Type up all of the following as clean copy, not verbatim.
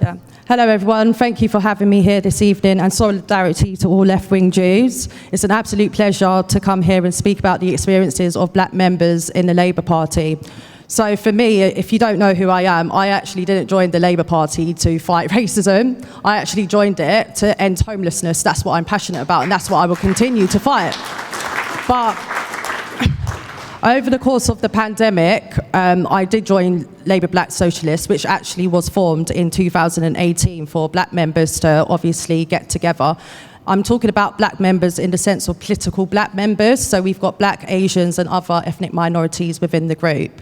Yeah. Hello everyone, thank you for having me here this evening, and solidarity to all left-wing Jews. It's an absolute pleasure to come here and speak about the experiences of black members in the Labour Party. So for me, if you don't know who I am, I actually didn't join the Labour Party to fight racism. I actually joined it to end homelessness. That's what I'm passionate about, and that's what I will continue to fight. But over the course of the pandemic, I did join Labour Black Socialists, which actually was formed in 2018 for black members to obviously get together. I'm talking about black members in the sense of political black members, so we've got black, Asians and other ethnic minorities within the group.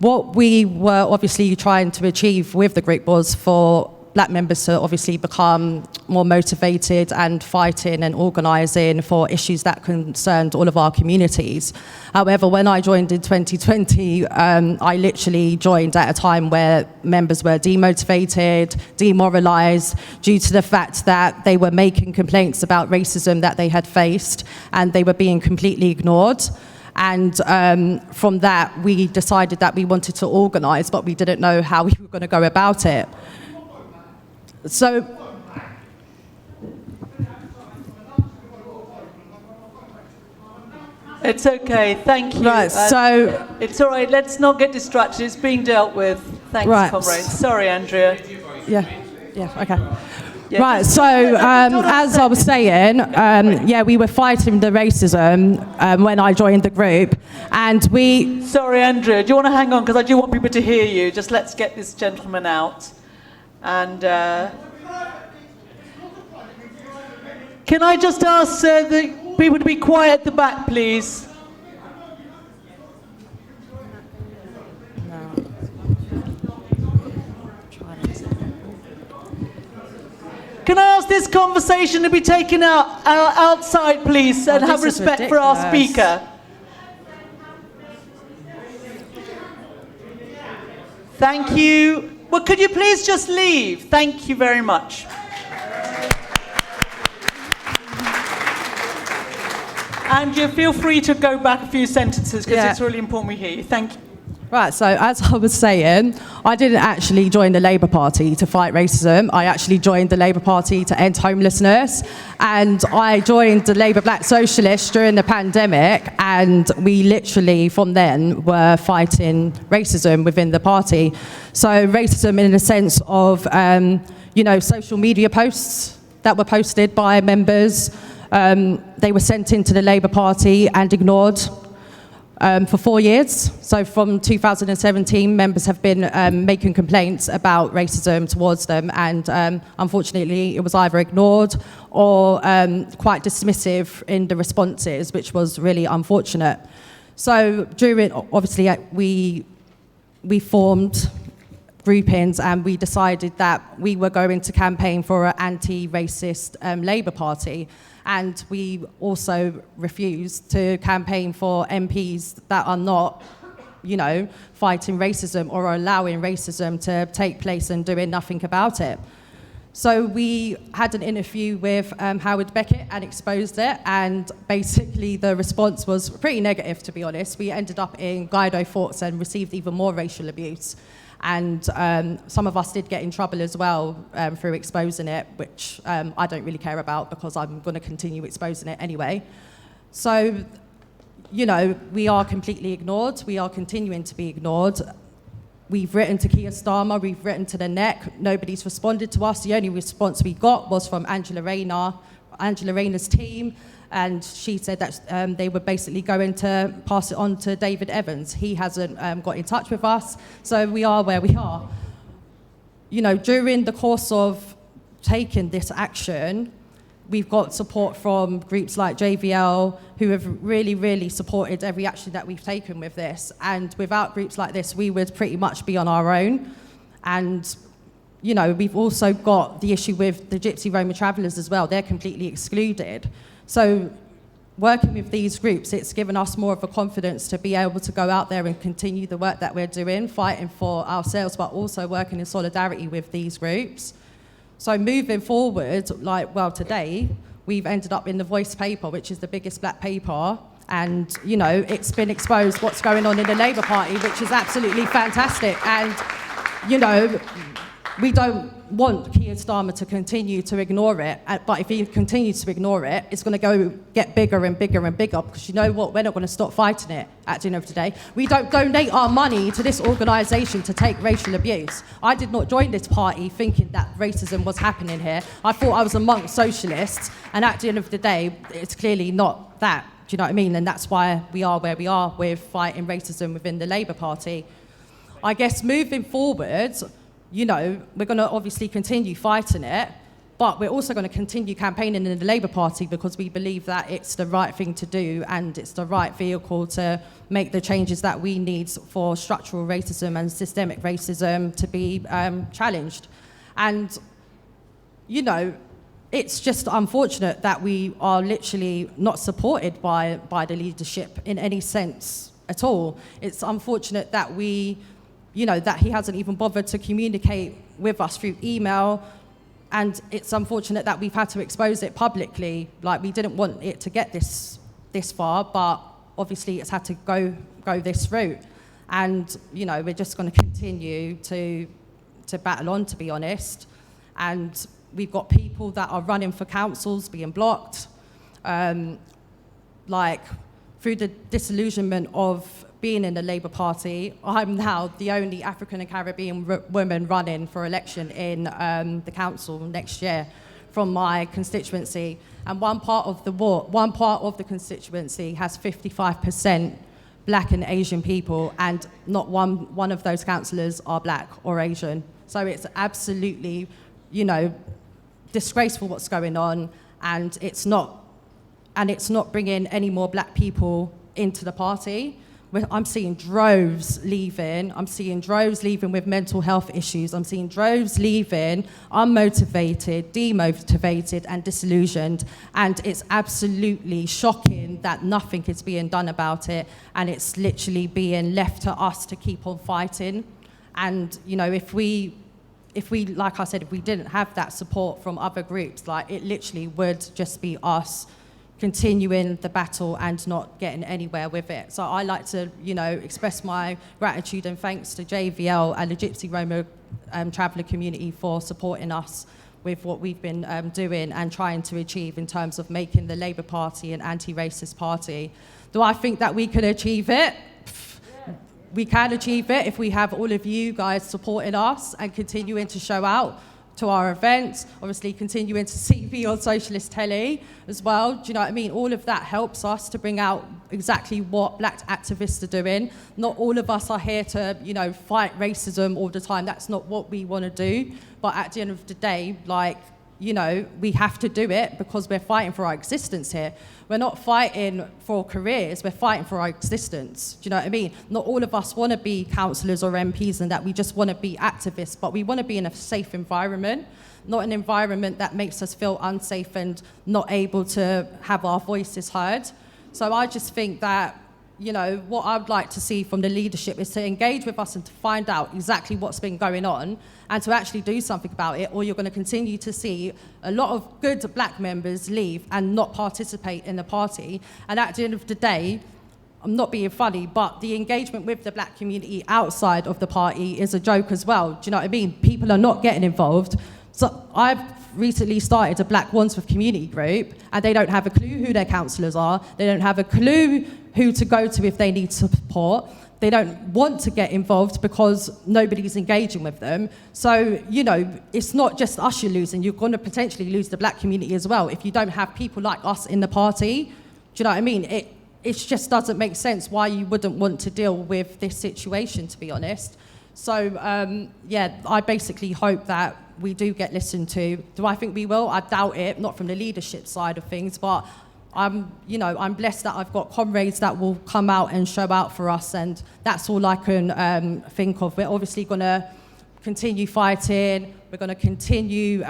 What we were obviously trying to achieve with the group was for black members to obviously become more motivated and fighting and organising for issues that concerned all of our communities. However, when I joined in 2020, I literally joined at a time where members were demotivated, demoralised, due to the fact that they were making complaints about racism that they had faced and they were being completely ignored. And from that, we decided that we wanted to organise, but we didn't know how we were going to go about it. So, it's okay, thank you. Right, so it's all right, let's not get distracted, it's being dealt with. Thanks, right. comrades. Sorry, Andrea. Yeah, okay. Yeah, right, so as I was saying, we were fighting the racism when I joined the group, and we... Sorry, Andrea, do you want to hang on, because I do want people to hear you. Just let's get this gentleman out. And can I just ask the people to be quiet at the back, please? Can I ask this conversation to be taken outside, please, and have respect for our speaker? Thank you. Well, could you please just leave? Thank you very much. Andrea, feel free to go back a few sentences, because it's really important we hear you. Thank you. Right, so as I was saying, I didn't actually join the Labour Party to fight racism. I actually joined the Labour Party to end homelessness. And I joined the Labour Black Socialists during the pandemic, and we literally, from then, were fighting racism within the party. So racism in the sense of, social media posts that were posted by members. They were sent into the Labour Party and ignored for 4 years. So from 2017, members have been making complaints about racism towards them, and unfortunately it was either ignored or quite dismissive in the responses, which was really unfortunate. So during, obviously, we formed groupings, and we decided that we were going to campaign for an anti-racist Labour Party. And we also refused to campaign for MPs that are not, fighting racism or allowing racism to take place and doing nothing about it. So we had an interview with Howard Beckett and exposed it, and basically the response was pretty negative, to be honest. We ended up in Guido Forts and received even more racial abuse. And some of us did get in trouble as well through exposing it, which I don't really care about, because I'm going to continue exposing it anyway. So, we are completely ignored. We are continuing to be ignored. We've written to Keir Starmer, we've written to the NEC, nobody's responded to us. The only response we got was from Angela Rayner's team, and she said that they were basically going to pass it on to David Evans. He hasn't got in touch with us, so we are where we are. During the course of taking this action, we've got support from groups like JVL, who have really, really supported every action that we've taken with this. And without groups like this, we would pretty much be on our own. And we've also got the issue with the Gypsy, Roma and Travellers as well. They're completely excluded. So working with these groups, it's given us more of a confidence to be able to go out there and continue the work that we're doing, fighting for ourselves, but also working in solidarity with these groups. So moving forward, today, we've ended up in the Voice paper, which is the biggest black paper, and, it's been exposed what's going on in the Labour Party, which is absolutely fantastic. And, we don't want Keir Starmer to continue to ignore it, but if he continues to ignore it, it's going to go get bigger and bigger and bigger, because you know what, we're not going to stop fighting it at the end of the day. We don't donate our money to this organisation to take racial abuse. I did not join this party thinking that racism was happening here. I thought I was amongst socialists, and at the end of the day, it's clearly not that. Do you know what I mean? And that's why we are where we are with fighting racism within the Labour Party. I guess moving forward, you know, we're going to obviously continue fighting it, but we're also going to continue campaigning in the Labour Party because we believe that it's the right thing to do and it's the right vehicle to make the changes that we need for structural racism and systemic racism to be challenged. And, you know, it's just unfortunate that we are literally not supported by the leadership in any sense at all. It's unfortunate that that he hasn't even bothered to communicate with us through email, and it's unfortunate that we've had to expose it publicly. Like, we didn't want it to get this far, but obviously it's had to go this route. And, you know, we're just going to continue to battle on, to be honest. And we've got people that are running for councils being blocked, like through the disillusionment of being in the Labour Party. I'm now the only African and Caribbean woman running for election in the council next year from my constituency. And one part of the constituency has 55% Black and Asian people, and not one of those councillors are Black or Asian. So it's absolutely, you know, disgraceful what's going on, and it's not bringing any more Black people into the party. I'm seeing droves leaving. I'm seeing droves leaving with mental health issues. I'm seeing droves leaving unmotivated, demotivated, and disillusioned. And it's absolutely shocking that nothing is being done about it, and it's literally being left to us to keep on fighting. And, you know, if we, like I said, if we didn't have that support from other groups, like, it literally would just be us continuing the battle and not getting anywhere with it. So I like to, you know, express my gratitude and thanks to JVL and the Gypsy, Roma and Traveller community for supporting us with what we've been doing and trying to achieve in terms of making the Labour Party an anti-racist party. Do I think that we can achieve it? We can achieve it if we have all of you guys supporting us and continuing to show out to our events, obviously continuing to see me on Socialist Telly as well. Do you know what I mean? All of that helps us to bring out exactly what Black activists are doing. Not all of us are here to, you know, fight racism all the time. That's not what we want to do. But at the end of the day, like, you know, we have to do it because we're fighting for our existence here. We're not fighting for careers, we're fighting for our existence. Do you know what I mean? Not all of us want to be councillors or MPs and that we just want to be activists, but we want to be in a safe environment, not an environment that makes us feel unsafe and not able to have our voices heard. So I just think that, you know, what I'd like to see from the leadership is to engage with us and to find out exactly what's been going on and to actually do something about it, or you're going to continue to see a lot of good Black members leave and not participate in the party. And at the end of the day, I'm not being funny, but the engagement with the Black community outside of the party is a joke as well. Do you know what I mean? People are not getting involved. So I've recently started a Black Wandsworth community group, and they don't have a clue who their councillors are. They don't have a clue who to go to if they need support. They don't want to get involved because nobody's engaging with them. So, you know, it's not just us you're losing. You're going to potentially lose the Black community as well if you don't have people like us in the party. Do you know what I mean? It just doesn't make sense why you wouldn't want to deal with this situation, to be honest. So, yeah, I basically hope that we do get listened to. Do I think we will? I doubt it, not from the leadership side of things, but I'm blessed that I've got comrades that will come out and show out for us, and that's all I can think of. We're obviously going to continue fighting, we're going to continue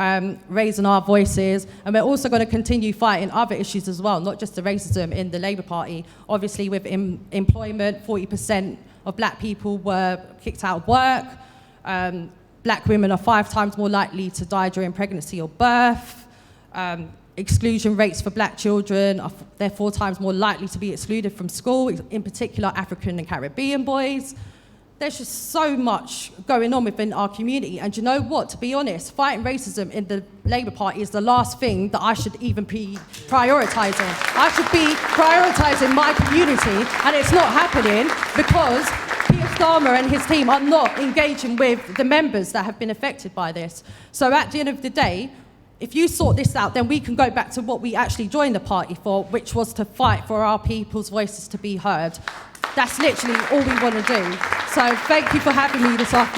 raising our voices, and we're also going to continue fighting other issues as well, not just the racism in the Labour Party. Obviously with employment, 40% of Black people were kicked out of work. Black women are 5 times more likely to die during pregnancy or birth. Exclusion rates for Black children they're 4 times more likely to be excluded from school, in particular African and Caribbean boys. there's just so much going on within our community. And you know what? To be honest, fighting racism in the Labour Party is the last thing that I should even be prioritising. I should be prioritising my community, and it's not happening because Keir Starmer and his team are not engaging with the members that have been affected by this. So at the end of the day, if you sort this out, then we can go back to what we actually joined the party for, which was to fight for our people's voices to be heard. That's literally all we want to do. So thank you for having me this afternoon.